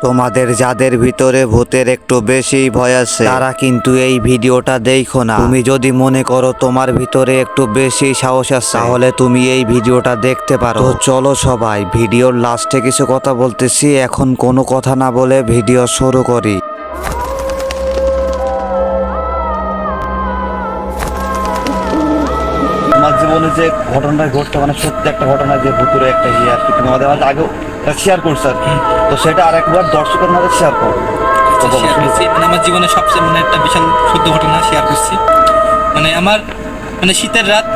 তোমাদের যাদের ভিতরে ভূতের একটু বেশি ভয় আছে তারা কিন্তু এই ভিডিওটা দেখো না। তুমি যদি মনে করো তোমার ভিতরে একটু বেশি সাহস আছে তাহলে তুমি এই ভিডিওটা দেখতে পারো। তো চলো সবাই ভিডিওর লাস্টে কিছু কথা বলতেছি, এখন কোনো কথা না বলে ভিডিও শুরু করি। তোমার জীবনে যে ঘটনাটা ঘটছে মানে সত্যি একটা ঘটনা, যে ভুতুরে একটা ইয়ে আর কি, তুমি আমাদের মাঝে আগেও শেয়ার করছো আর কি, তো সেটা আরেকবার দর্শকের মাঝে শেয়ার করো। আমার জীবনে সবচেয়ে একটা বিশাল সত্য ঘটনা শেয়ার করছি। আমার শীতের রাত,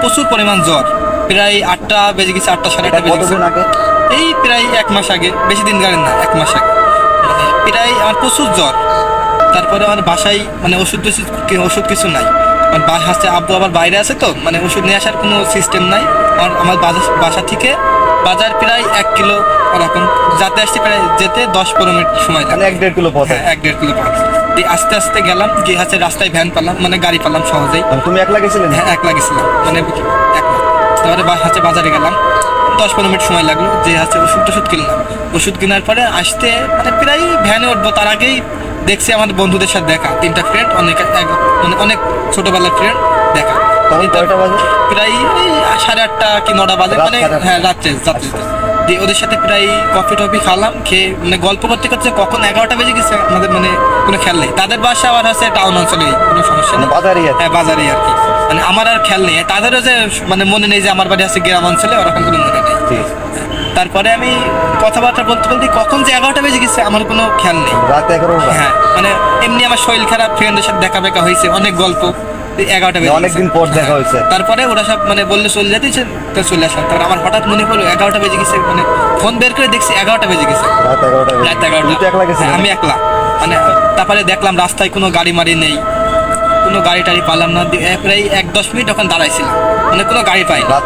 প্রচুর পরিমাণ জ্বর, প্রায় 8টা বেজে গেছে, 8টা সাড়ে 8টা বেজে গেছে। এই প্রায় 1 মাস আগে, বেশি দিন গাড়েন না, 1 মাস আগে প্রায় আমার প্রচুর জ্বর। তারপরে আমার বাসায় ওষুধ কিছু নাই। আব্বু আবার বাইরে আছে, তো ওষুধ নিয়ে আসার কোনো সিস্টেম নাই। আমার বাসা থেকে বাজার প্রায় 1 কিলো, ওরকম আসতে প্রায় যেতে 10-15 মিনিট সময় লাগে। 1-1.5 কিলো পথ। 1-1.5 কিলো পথ দিয়ে আস্তে আস্তে গেলাম, গিয়ে রাস্তায় ভ্যান পেলাম, গাড়ি পেলাম সহজেই। তুমি একলা গেছিলে? হ্যাঁ, একলা গেছিলাম, একলা। তারপরে বাজারে গেলাম, 10-15 মিনিট সময় লাগলো, যে ওষুধ কিনলাম। ওষুধ কেনার পরে আসতে প্রায় ভ্যানে উঠবো, তার আগেই দেখছি আমার বন্ধুদের সাথে দেখা, 3টা ফ্রেন্ড, অনেক ছোটবেলার ফ্রেন্ড দেখা। প্রায় 8:30 কি 9টা বাজে, হ্যাঁ রাত্রে দিয়ে ওদের সাথে প্রায় কফি খালাম, খেয়ে গল্প করতে করতে কখন 11টা বেজে গেছে, আমাদের কোনো খেয়াল নেই। তাদের বাসা আবার আছে টাউন অঞ্চলে, কোনো সমস্যা নেই, হ্যাঁ বাজারে আর কি। আমার আর খেয়াল নেই, তাদেরও যে মনে নেই যে আমার বাড়ি আছে গ্রাম অঞ্চলে, ওরকম কোনো মনে নেই। তারপরে আমি কথাবার্তা বলতে বলতে কখন যে 11টা বেজে গেছে আমার কোনো খেয়াল নেই। হ্যাঁ, এমনি আমার শরীর খারাপ, ফ্রেন্ডের সাথে দেখা হয়েছে, অনেক গল্প। 11টা বেজে অনেকদিন পর দেখা হয়েছে। তারপরে ওরা সব বললে চলে যেতে, চলে আসলাম। তারপর আমার হঠাৎ মনে পড়লো 11টা বেজে গেছে, ফোন বের করে দেখছি 11টা বেজে গেছে, রাত 11টা। আমি একলা, তারপরে দেখলাম রাস্তায় কোনো গাড়ি মারি নেই, কোনো গাড়ি টাড়ি পালাম না। প্রায় 1-10 মিনিট ওখানে দাঁড়াইছিলাম, কোনো গাড়ি পাই না।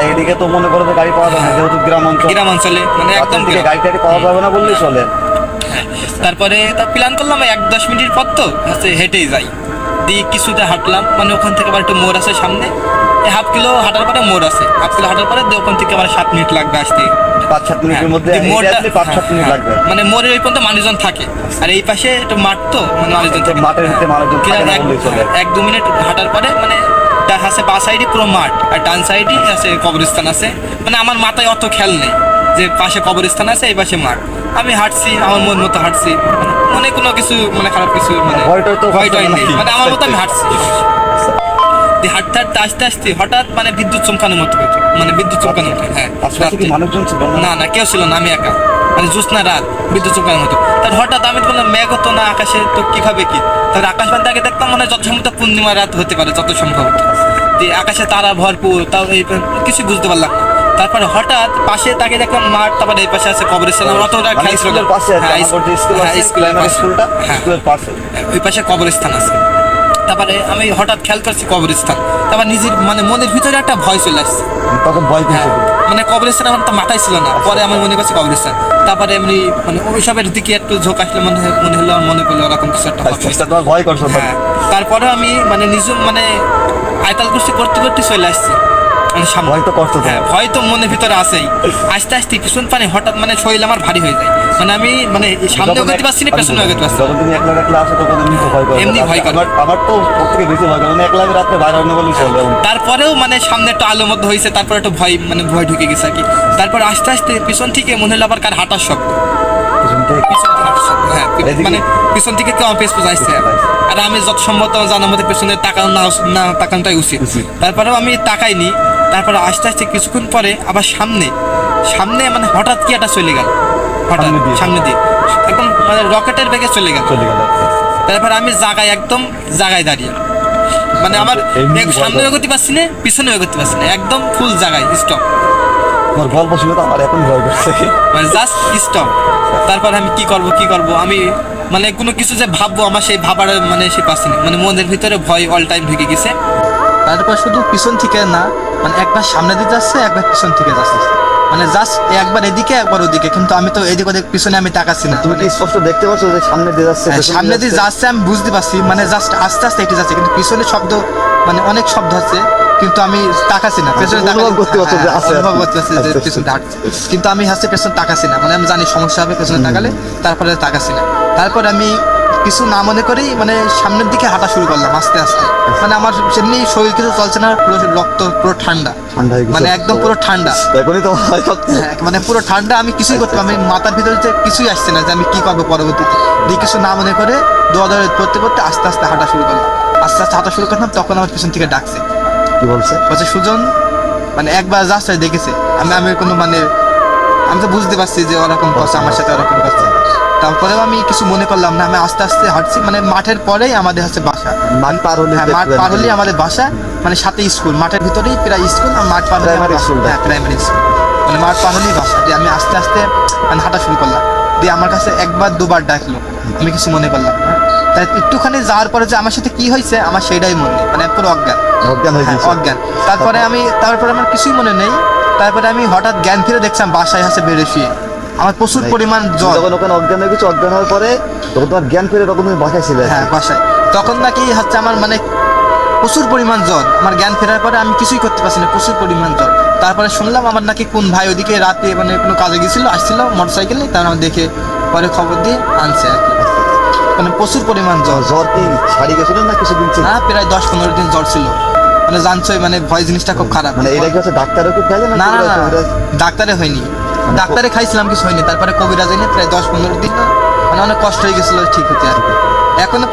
এইদিকে তো মনে করো যে গাড়ি পাওয়া যাবে না, যেহেতু গ্রাম অঞ্চলে একদম গাড়ি টাড়ি পাওয়া যাবে না বললেই চলে। তারপরে প্ল্যান করলাম 1-10 মিনিট পর, তো হেঁটেই যাই। দিয়ে কিছুটা হাঁটলাম, ওখান থেকে আবার একটু মোড় আছে সামনে, 1/2 কিলো হাঁটার পরে মোড় আছে। 1/2 কিলো হাঁটার পরে ওখান থেকে আবার 7 মিনিট লাগবে আসতে, 5-7 মিনিটের মধ্যে 5-7 মিনিট লাগবে। মোড়ের ওই পর্যন্ত মানুষজন থাকে, আর এই পাশে একটু মাঠ, তো মানুষজন থাকে, মাঠের ভিতরে মানুষজন থাকে না বললেই চলে। 1-2 মিনিট হাঁটার পরে আছে বাঁ সাইডে পুরো মাঠ, আর ডান সাইডে আছে কবরস্থান আছে। আমার মাথায় অত খেয়াল নেই যে পাশে কবরস্থান আছে, এই পাশে মাঠ। আমি হাঁটছি, আমার মন মতো হাঁটছি, কোনো কিছু খারাপ কিছু ভয়টাই নেই, আমার মতো আমি হাঁটছি। হাঁটতে হাঁটতে আস্তে আস্তে হঠাৎ বিদ্যুৎ চমকানোর মতো, বিদ্যুৎ চমকানোর মতো। হ্যাঁ, মানুষজন ছিল না, কেউ ছিল না, আমি একা। জ্যোৎস্না রাত, বিদ্যুৎ চমকানোর মতো। তার হঠাৎ আমি বললাম মেঘ হতো না আকাশে, তো কিভাবে কি? তারপরে আকাশ বাদ আগে দেখতাম যত সম্ভবত পূর্ণিমা রাত হতে পারে, যত সম্ভবত। যে আকাশে তারা ভরপুর, তাও কিছু বুঝতে পারলাম না। তারপরে হঠাৎ পাশে তাকে দেখলাম মাঠ, তারপরে এই পাশে আছে কবরস্থান। অতটা খেয়াল ছিল না, ওই পাশে কবরস্থান আছে। তারপরে আমি হঠাৎ খেয়াল করছি কবরস্থান, তারপর নিজের মনের ভিতরে একটা ভয় চলে আসছে। তখন ভয় কবরস্থান আমার তো মাথায় ছিল না, পরে আমি মনে করছি কবরস্থান। তারপরে এমনি ওইসবের দিকে একটু ঝোঁক আসলে মনে হলো, আমার মনে পড়লো ওরকম কিছু একটা ভয় করছো। হ্যাঁ, তারপরে আমি নিজের আয়তাল কুস্তি করতে করতে চলে আসছি। ভয় তো মনের ভিতরে আছেই। আস্তে আস্তে পিছন পানি হঠাৎ শরীর আমার ভারী হয়ে যায়, আমি সামনে এগোতে পারছি না, পেছনে এগোতে পারছি। এমনি ভয় করে। আমার তো সবথেকে বেশি ভয় করে একলা রাতে বাইরে হইনি বলেই চলে। তারপরেও সামনে একটু আলোর মধ্যে হয়েছে, তারপরে একটু ভয় ঢুকে গেছে আর কি। তারপর আস্তে আস্তে পিছন থেকে মনে হলো আবার কার হাঁটার শব্দ, পিছন থেকে কেউ আমার পেছ আসছে। আর আমি যত সম্ভবত জানার মধ্যে পেছনে তাকানোটাই উচিত। তারপরেও আমি তাকাইনি। তারপরে আস্তে আস্তে কিছুক্ষণ পরে আবার সামনে হঠাৎ কি একটা চলে গেল, হঠাৎ সামনে দিয়ে একদম রকেটের বেগে চলে গেল। তারপরে আমি একদম জায়গায় দাঁড়িয়ে, আমার সামনে এগোতে পারছি না, পিছনে এগোতে পারছি না, একদম ফুল জায়গায় স্টপ। আমার গল্প শুনে তো আমার এখন ভয় করছে, জাস্ট স্টপ। তারপর আমি কি করব আমি কোনো কিছু যে ভাববো, আমার সেই ভাবার সে পাচ্ছি না, মনের ভিতরে ভয় অল টাইম ঢুকে গেছে। তারপর শুধু পিছন থেকে না, একবার সামনে দিয়ে যাচ্ছে, একবার পিছন থেকে যাচ্ছে, জাস্ট একবার এদিকে একবার ওদিকে, কিন্তু আমি তো এদিক ওদিক পিছনে আমি তাকাচ্ছি না। তুমি কি স্পষ্ট দেখতে পাচ্ছ যে সামনে দিয়ে যাচ্ছে? সামনে দিয়ে যাচ্ছে আমি বুঝতে পারছি, জাস্ট আস্তে আস্তে হেঁটে যাচ্ছে, কিন্তু পিছনে শব্দ অনেক শব্দ হচ্ছে, কিন্তু আমি তাকাছি না পেছনে অনুভব তাকালে- করতে পারছো যে হ্যাঁ, আছে আর অনুভব কি। করতে পারছি যে আচ্ছা, পেছনে হাঁটছে, কিন্তু আমি হাসতে পেছনে তাকাছি না, মানে আমি জানি সমস্যা হবে পেছনে তাকালে, তারপরে তাকাছি না। তারপর আমি কিছু না মনে করেই মানে সামনের দিকে হাঁটা শুরু করলাম আস্তে আস্তে। মানে আমার সেমনি শরীর কিছু চলছে না, পুরো রক্ত পুরো ঠান্ডা, ঠান্ডা হয়ে গেছে। মানে একদম পুরো ঠান্ডা। এখনই তো ভয় পাচ্ছি। হ্যাঁ, মানে পুরো ঠান্ডা, আমি কিছুই করতে আমি মাথার ভিতরে যে কিছুই আসছে না যে আমি কি করবো পরবর্তীতে। দিয়ে কিছু না মনে করে দৌড়াদৌড়ি করতে করতে আস্তে আস্তে হাঁটা শুরু করলাম। আস্তে আস্তে হাঁটা শুরু করলাম, তখন আমার পিছন থেকে ডাকছে, কি বলছে? বলছে সুজন। মানে একবার জাস্ট দেখেছে আমি কোনো মানে আমি তো বুঝতে পারছি যে ওরকম করছে আমার সাথে, ওরকম করছে। তারপরেও আমি কিছু মনে করলাম না, আমি আস্তে আস্তে হাঁটছি। মানে মাঠের পরেই আমাদের হচ্ছে বাসা, মাঠ পার হলে হ্যাঁ মাঠ পার হলেই আমাদের বাসা, মানে সাথে স্কুল, মাঠের ভিতরেই প্রায় স্কুল আর মাঠ পার হলেই আমার Primary বাসা। school টা। হ্যাঁ প্রাইমারি স্কুল, মানে মাঠ পার হলেই বাসা। দিয়ে আমি আস্তে আস্তে মানে হাঁটা শুরু করলাম। দিয়ে আমার কাছে একবার দুবার ডাকলো, আমি কিছু মনে করলাম না। তাই একটুখানি যাওয়ার পরে যে আমার সাথে কি হয়েছে আমার সেইটাই মনে নেই, মানে পুরো অজ্ঞান। অজ্ঞান হয়ে হ্যাঁ, গেছে। অজ্ঞান। তারপরে আমার কিছুই মনে নেই। তারপরে আমি হঠাৎ জ্ঞান ফিরে দেখছিলাম বাসায় আছে বেড়ে শুয়ে, আমার প্রচুর পরিমাণ তুমি জ্বর। যখন ওখানে অজ্ঞান হয়ে গেছো, অজ্ঞান হওয়ার পরে তখন তোমার জ্ঞান ফিরে তখন তুমি বাসায় ছিলে। হ্যাঁ বাসায় তখন নাকি হচ্ছে আমার মানে প্রচুর পরিমাণ জ্বর। আমার জ্ঞান ফেরার পরে আমি কিছুই করতে পারছি না, প্রচুর পরিমাণ জ্বর। তারপরে শুনলাম আমার নাকি কোন ভাই ওদিকে রাতে মানে কোনো কাজে গেছিল, আসছিল মোটরসাইকেলে, তার আমার দেখে পরে খবর দিয়ে আনছে আর কি। মানে প্রচুর পরিমাণ জ্বর। জ্বর কি ছাড়ি গেছিল না কিছুদিন ছিল? না, প্রায় 10-15 দিন জ্বর ছিল। মানে জানছোই মানে ভয় জিনিসটা খুব খারাপ। মানে এটা কি হচ্ছে ডাক্তার ওষুধ খাইলে না না না না, কবিরাজ? ডাক্তারে হয়নি, ডাক্তারে খাইছিলাম কিছু হয়নি। তারপরে কবিরাজ এনে প্রায় 10-15 দিন মানে অনেক কষ্ট হয়ে গেছিল ঠিক হতে আর কি। এখনো